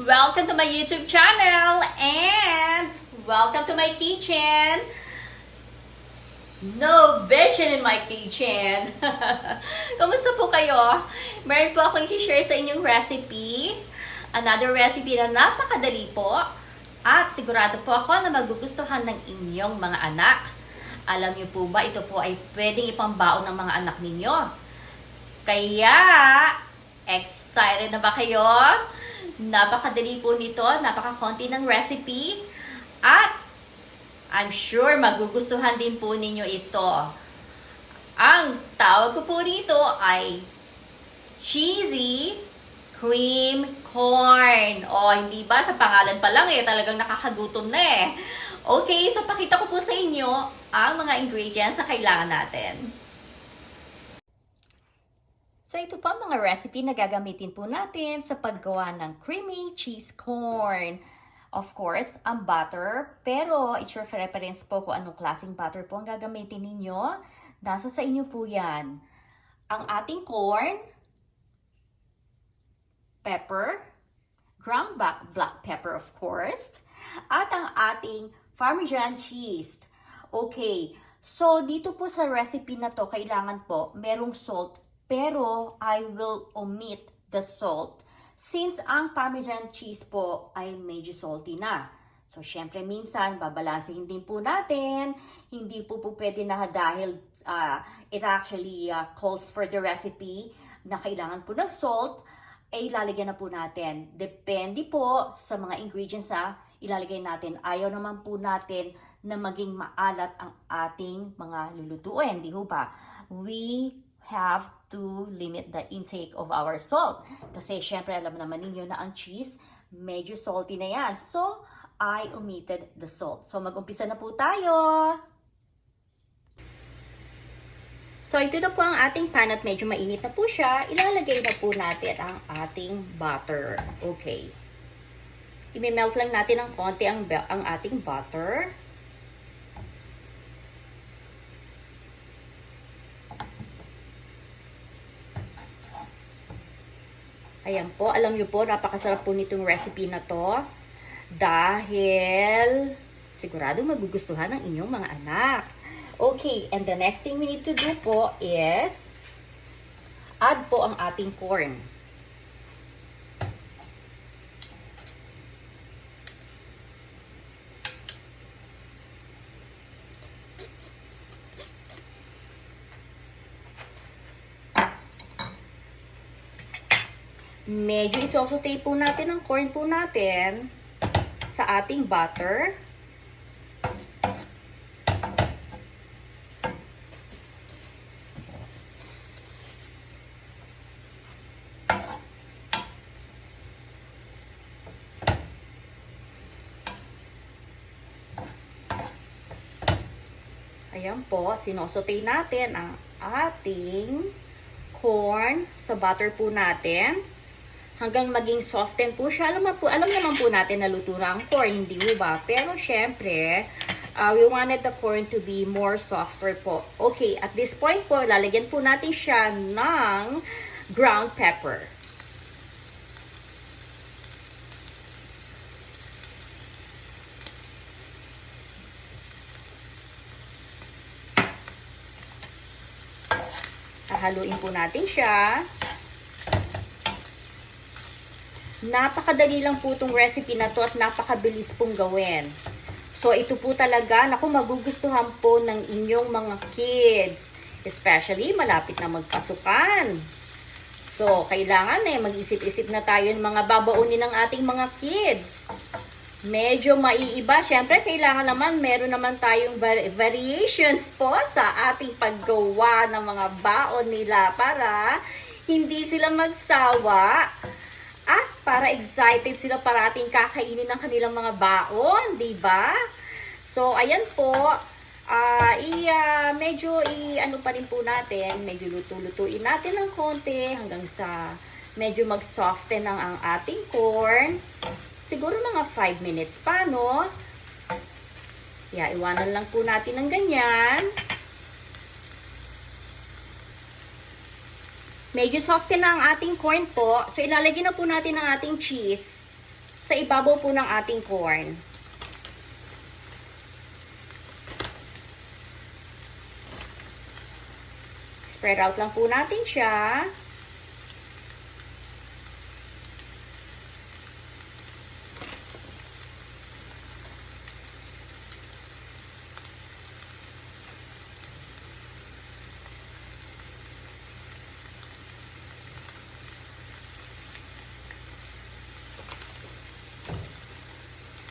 Welcome to my YouTube channel and welcome to my kitchen. No bitchin' in my kitchen. Kamusta po kayo? Meron po akong i-share sa inyong recipe. Another recipe na napakadali po. At sigurado po ako na magugustuhan ng inyong mga anak. Alam niyo po ba, ito po ay pwedeng ipambaon ng mga anak ninyo. Kaya, excited na ba kayo? Napakadali po nito, napakakonti ng recipe. At I'm sure magugustuhan din po ninyo ito. Ang tawag ko po dito ay cheesy cream corn. O, hindi ba? Sa pangalan pa lang talagang nakakagutom na Okay, so pakita ko po sa inyo ang mga ingredients na kailangan natin. So ito pa mga recipe na gagamitin po natin sa paggawa ng creamy cheese corn. Of course, ang butter, pero it's your preference po kung anong klaseng butter po ang gagamitin ninyo. Nasa sa inyo po yan. Ang ating corn, pepper, ground black pepper of course, at ang ating Parmesan cheese. Okay, so dito po sa recipe na to, kailangan po merong salt, pero I will omit the salt since ang Parmesan cheese po ay medyo salty na. So, syempre minsan, babalansehin din po natin. Hindi po pwede na dahil it actually calls for the recipe na kailangan po ng salt, ilalagyan na po natin. Depende po sa mga ingredients ilalagay natin. Ayaw naman po natin na maging maalat ang ating mga lulutuin, di ho ba? We have to limit the intake of our salt. Kasi syempre alam naman ninyo na ang cheese, medyo salty na yan. So, I omitted the salt. So, mag-umpisa na po tayo. So, ito na po ang ating pan at medyo mainit na po siya. Ilalagay na po natin ang ating butter. Okay. I-melt lang natin ng konti ang ating butter. Ayan po, alam nyo po, napakasarap po nitong recipe na to. Dahil sigurado magugustuhan ng inyong mga anak. Okay, and the next thing we need to do po is add po ang ating corn. Medyo isosaute po natin ang corn po natin sa ating butter. Ayan po, sinosaute natin ang ating corn sa butter po natin. Hanggang maging soften po siya. Alam naman po natin na luto na ang corn, hindi ba? Pero syempre, we wanted the corn to be more softer po. Okay, at this point po, lalagyan po natin siya ng ground pepper. Haluin po natin siya. Napakadali lang po itong recipe na to at napakabilis pong gawin. So, ito po talaga, naku, magugustuhan po ng inyong mga kids. Especially, malapit na magpasukan. So, kailangan mag-isip-isip na tayo ng mga babaunin ng ating mga kids. Medyo maiiba. Siyempre, kailangan naman, meron naman tayong variations po sa ating paggawa ng mga baon nila para hindi sila magsawa. At para excited sila parating kakainin ng kanilang mga baon, di ba? So, ayan po. Medyo ano pa rin po natin, medyo luto-lutuin natin ng konti hanggang sa medyo mag-soften ang ating corn. Siguro mga 5 minutes pa, no? Iwanan lang po natin ng ganyan. Medyo soft na ang ating corn po. So, ilalagay na po natin ang ating cheese. sa ibabaw po ng ating corn. Spread out lang po natin siya.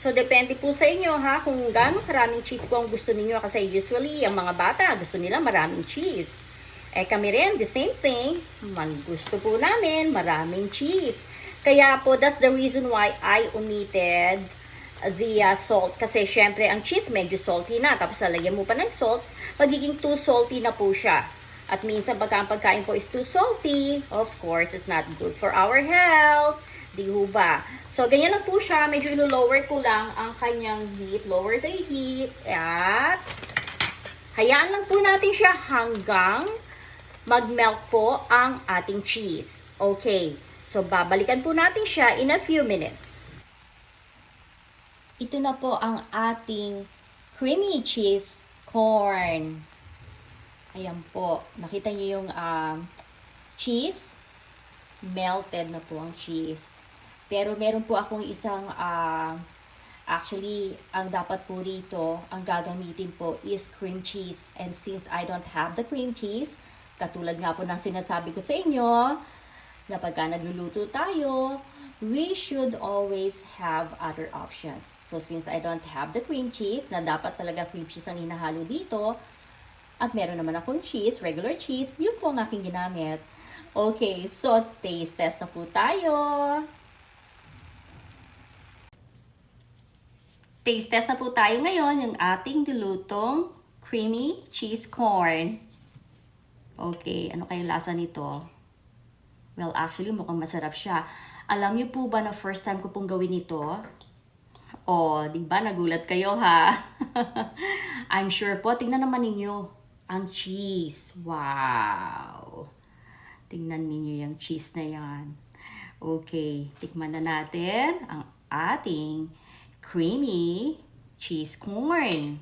So, depende po sa inyo ha, kung gaano karaming cheese po ang gusto niyo. Kasi usually, ang mga bata, gusto nila maraming cheese. Eh, kami rin, the same thing. Gusto po namin maraming cheese. Kaya po, that's the reason why I omitted the salt. Kasi, syempre, ang cheese medyo salty na. Tapos, lalagyan mo pa ng salt, magiging too salty na po siya. At minsan, pagka ang pagkain po is too salty, of course, it's not good for our health. Di ho ba? So, ganyan lang po siya. Medyo ilo-lower ko lang ang kanyang heat. Lower the heat. At, hayaan lang po natin siya hanggang mag-melt po ang ating cheese. Okay. So, babalikan po natin siya in a few minutes. Ito na po ang ating creamy cheese corn. Ayan po. Nakita niyo yung cheese. Melted na po ang cheese. Pero meron po akong isang, actually, ang dapat po rito, ang gagamitin po is cream cheese. And since I don't have the cream cheese, katulad nga po ng sinasabi ko sa inyo, na pagka nagluluto tayo, we should always have other options. So since I don't have the cream cheese, na dapat talaga cream cheese ang hinahalo dito, at meron naman akong cheese, regular cheese, yun po ang aking ginamit. Okay, so taste test na po tayo. Taste test na po tayo ngayon yung ating dilutong creamy cheese corn. Okay, ano kayo lasa nito? Well, actually, mukhang masarap siya. Alam niyo po ba na first time ko pong gawin ito? Oh, di ba? Nagulat kayo, ha? I'm sure po. Tingnan naman ninyo ang cheese. Wow! Tingnan ninyo yung cheese na yan. Okay, tikman na natin ang ating creamy cheese corn.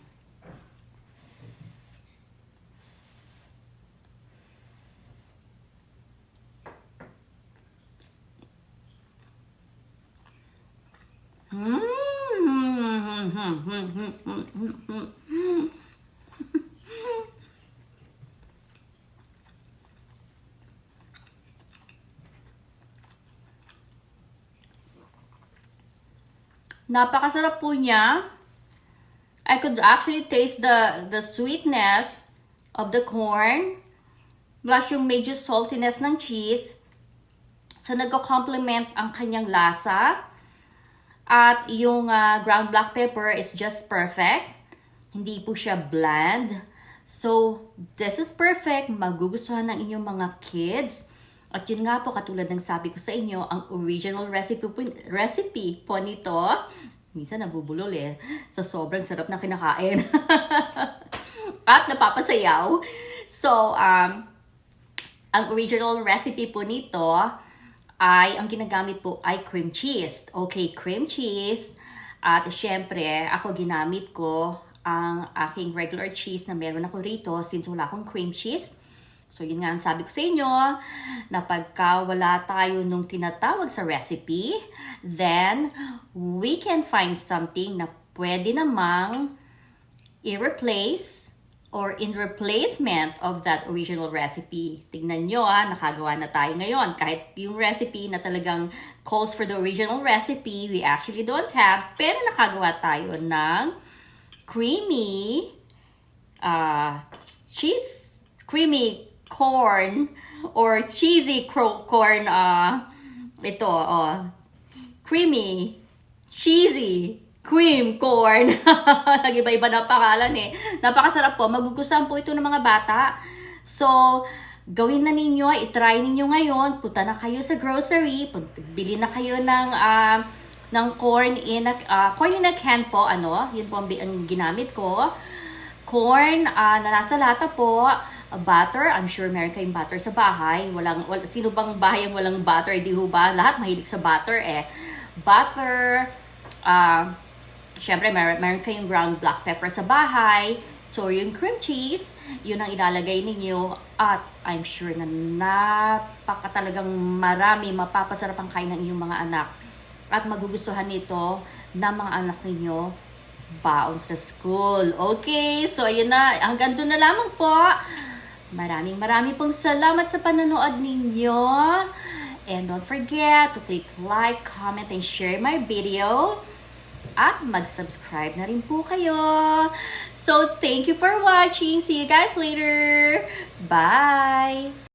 Napakasarap po niya. I could actually taste the sweetness of the corn plus yung medyo saltiness ng cheese. So, nagko-complement ang kanyang lasa. At yung ground black pepper is just perfect. Hindi po siya bland. So, this is perfect. Magugustuhan ng inyong mga kids. At yun nga po, katulad ng sabi ko sa inyo, ang original recipe po nito, minsan nabubulol sa sobrang sarap na kinakain. At napapasayaw. So, ang original recipe po nito ay, ang ginagamit po ay cream cheese. Okay, cream cheese. At syempre, ako ginamit ko ang aking regular cheese na meron ako rito since wala akong cream cheese. So, yun nga ang sabi ko sa inyo, na pagka wala tayo nung tinatawag sa recipe, then we can find something na pwede namang i-replace or in replacement of that original recipe. Tingnan nyo nakagawa na tayo ngayon. Kahit yung recipe na talagang calls for the original recipe, we actually don't have, pero nakagawa tayo ng creamy creamy corn or cheesy corn, creamy, cheesy, cream corn. Nag-iba-iba na pangalan Napakasarap po. Magugustuhan po ito ng mga bata. So, gawin na ninyo, itry ninyo ngayon. Punta na kayo sa grocery, bili na kayo ng corn in a can po, yun po ang ginamit ko. Corn na nasa lata po. butter. I'm sure meron kayong butter sa bahay. Sino bang bahay ang walang butter? Di ho ba? Lahat mahilig sa butter eh. Butter, syempre meron kayong ground black pepper sa bahay. So, yung cream cheese, yun ang ilalagay ninyo. At I'm sure na talagang marami, mapapasarap ang kain ng inyong mga anak. At magugustuhan nito ng mga anak ninyo baon sa school. Okay, so ayun na. Hanggang doon na lamang po. Maraming pong salamat sa panonood ninyo. And don't forget to click like, comment, and share my video. At mag-subscribe na rin po kayo. So, thank you for watching. See you guys later. Bye!